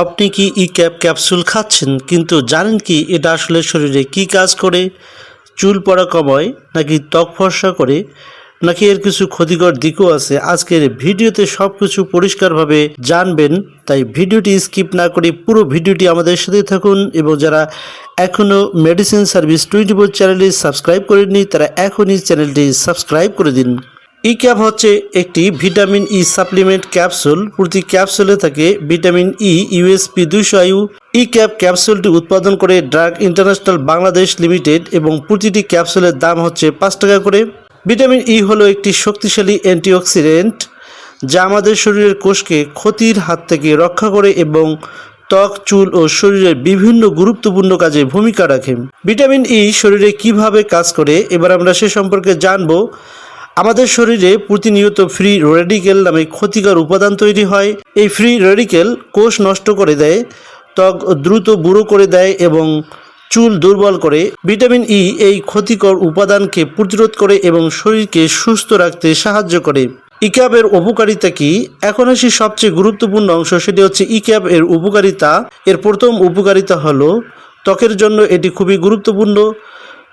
আপনি কি E cap capsule খাচ্ছেন কিন্তু জানেন কি এটা আসলে শরীরে কি কাজ করে? চুল পড়া কমায় নাকি ত্বক ফর্সা করে নাকি এর কিছু ক্ষতিকর দিকও আছে? আজকের ভিডিওতে সব কিছু পরিষ্কারভাবে জানবেন, তাই ভিডিওটি স্কিপ না করে পুরো ভিডিওটি আমাদের সাথে থাকুন। এবং যারা এখনও মেডিসিন সার্ভিস 24 চ্যানেলটি সাবস্ক্রাইব করেননি তারা এখনই চ্যানেলটি সাবস্ক্রাইব করে দিন। ই ক্যাপ হচ্ছে একটি ভিটামিন ই সাপ্লিমেন্ট ক্যাপসুল। প্রতি ক্যাপসুলে থাকে vitamin E USP 200 IU। E cap ক্যাপসুলটি উৎপাদন করে ড্রাগ ইন্টারন্যাশনাল বাংলাদেশ লিমিটেড এবং প্রতিটি ক্যাপসুলের দাম হচ্ছে 5 টাকা করে। ভিটামিন ই হলো একটি শক্তিশালী অ্যান্টিঅক্সিডেন্ট যা আমাদের শরীরের কোষকে ক্ষতির হাত থেকে রক্ষা করে এবং ত্বক, চুল ও শরীরের বিভিন্ন গুরুত্বপূর্ণ কাজে ভূমিকা রাখে। ভিটামিন ই শরীরে কিভাবে কাজ করে এবার আমরা সে সম্পর্কে জানবো। আমাদের শরীরে প্রতিনিয়ত ফ্রি রেডিকেল নামে ক্ষতিকর উপাদান তৈরি হয়। এই ফ্রি রেডিকেল কোষ নষ্ট করে দেয়, ত্বক দ্রুত বুড়ো করে দেয় এবং চুল দুর্বল করে। ভিটামিন ই এই ক্ষতিকর উপাদানকে প্রতিরোধ করে এবং শরীরকে সুস্থ রাখতে সাহায্য করে। ই ক্যাপের উপকারিতা কি? এখন আসি সবচেয়ে গুরুত্বপূর্ণ অংশ, সেটি হচ্ছে ই ক্যাপ এর উপকারিতা। এর প্রথম উপকারিতা হলো ত্বকের জন্য এটি খুবই গুরুত্বপূর্ণ।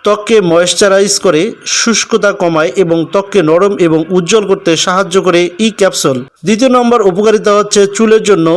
ত্বককে ময়েশ্চারাইজ করে, শুষ্কতা কমায় এবং ত্বককে নরম এবং উজ্জ্বল করতে সাহায্য করে ই ক্যাপসুল। দ্বিতীয় নম্বর উপকারিতা হচ্ছে চুলের জন্য।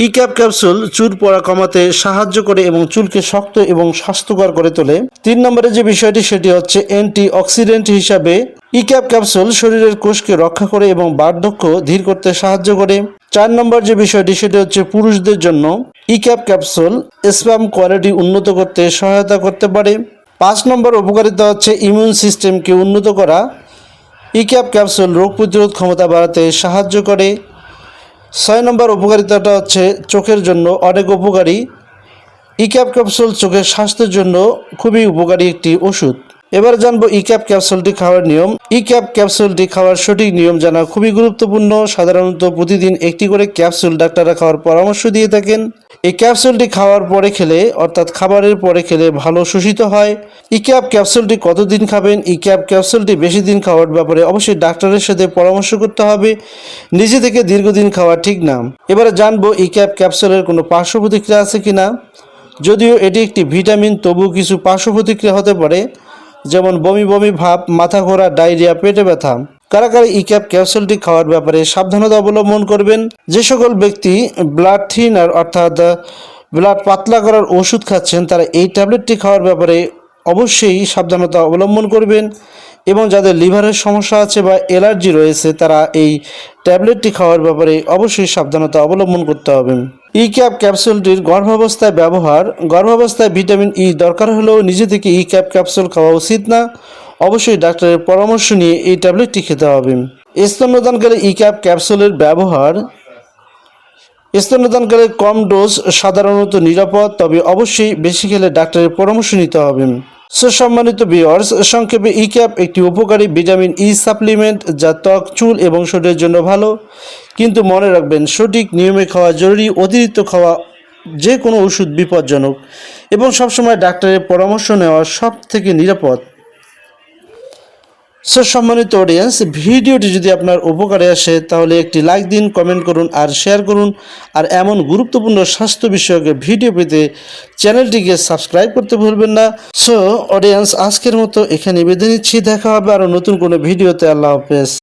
ই ক্যাপ ক্যাপসুল চুল পড়া কমাতে সাহায্য করে এবং চুলকে শক্ত এবং স্বাস্থ্যকর করে তোলে। 3 নম্বরে যে বিষয়টি সেটি হচ্ছে অ্যান্টি অক্সিডেন্ট হিসাবে ই ক্যাপ ক্যাপসুল শরীরের কোষকে রক্ষা করে এবং বার্ধক্য ধীর করতে সাহায্য করে। 4 নম্বর যে বিষয়টি সেটি হচ্ছে পুরুষদের জন্য। E cap capsule sperm quality উন্নত করতে সহায়তা করতে পারে। 5 নম্বর উপকারিতা হচ্ছে ইমিউন সিস্টেমকে উন্নত করা। ই ক্যাপ ক্যাপসুল রোগ প্রতিরোধ ক্ষমতা বাড়াতে সাহায্য করে। 6 নম্বর উপকারিতাটা হচ্ছে চোখের জন্য অনেক উপকারী। ই ক্যাপ ক্যাপসুল চোখের স্বাস্থ্যের জন্য খুবই উপকারী একটি ওষুধ। এবার জানবো ই ক্যাপ ক্যাপসুলটি খাওয়ার নিয়ম। ই ক্যাপ ক্যাপসুলটি খাওয়ার সঠিক নিয়ম জানা খুবই গুরুত্বপূর্ণ। সাধারণত প্রতিদিন একটি করে ক্যাপসুল ডাক্তাররা খাওয়ার পরামর্শ দিয়ে থাকেন। এই ক্যাপসুলটি খাওয়ার পরে খেলে, অর্থাৎ খাবারের পরে খেলে ভালো শোষিত হয়। ই ক্যাপ ক্যাপসুলটি কতদিন খাবেন? ই ক্যাপ ক্যাপসুলটি বেশি দিন খাওয়ার ব্যাপারে অবশ্যই ডাক্তারের সাথে পরামর্শ করতে হবে। নিজে থেকে দীর্ঘদিন খাওয়া ঠিক না। এবারে জানবো ই ক্যাপ ক্যাপসুলের কোনো পার্শ্ব প্রতিক্রিয়া আছে কিনা। যদিও এটি একটি ভিটামিন, তবুও কিছু পার্শ্ব প্রতিক্রিয়া হতে পারে, যেমন বমি বমি ভাব, মাথা ঘোরা, ডায়রিয়া, পেটে ব্যথা। কারা কারা ই ক্যাপ ক্যাপসুলটি খাওয়ার ব্যাপারে সাবধানতা অবলম্বন করবেন? যে সকল ব্যক্তি ব্লাড থিনার অর্থাৎ ব্লাড পাতলা করার ওষুধ খাচ্ছেন তারা এই ট্যাবলেটটি খাওয়ার ব্যাপারে অবশ্যই সাবধানতা অবলম্বন করবেন। এবং যাদের লিভারের সমস্যা আছে বা অ্যালার্জি রয়েছে তারা এই ট্যাবলেটটি খাওয়ার ব্যাপারে অবশ্যই সাবধানতা অবলম্বন করতে হবে। ই ক্যাপ ক্যাপসুলটির গর্ভাবস্থায় ব্যবহার। গর্ভাবস্থায় ভিটামিন ই দরকার হলেও নিজে থেকে ই ক্যাপ ক্যাপসুল খাওয়া উচিত না। অবশ্যই ডাক্তারের পরামর্শ নিয়ে এই ট্যাবলেটটি খেতে হবে। স্তন্যদানকালে ই ক্যাপ ক্যাপসুলের ব্যবহার। স্তন্যদানকালে কম ডোজ সাধারণত নিরাপদ, তবে অবশ্যই বেশি খেলে ডাক্তারের পরামর্শ নিতে হবে। সম্মানিত ভিউয়ার্স, সংক্ষেপে ই ক্যাপ একটি উপকারী ভিটামিন ই সাপ্লিমেন্ট যা ত্বক, চুল এবং শরীরের জন্য ভালো। কিন্তু মনে রাখবেন, সঠিক নিয়মে খাওয়া জরুরি। অতিরিক্ত খাওয়া যে কোনো ওষুধ বিপজ্জনক এবং সবসময় ডাক্তারের পরামর্শ নেওয়া সব থেকে নিরাপদ। সম্মানিত অডিয়েন্স, ভিডিওটি যদি আপনার উপকারে আসে তাহলে একটি লাইক দিন, কমেন্ট করুন আর শেয়ার করুন। আর এমন গুরুত্বপূর্ণ স্বাস্থ্য বিষয়ক ভিডিও পেতে চ্যানেলটিকে সাবস্ক্রাইব করতে ভুলবেন না। অডিয়েন্স, আজকের মতো এখানে বেঁধে নিচ্ছি। দেখা হবে আরও নতুন কোনো ভিডিওতে। আল্লাহ হাফেজ।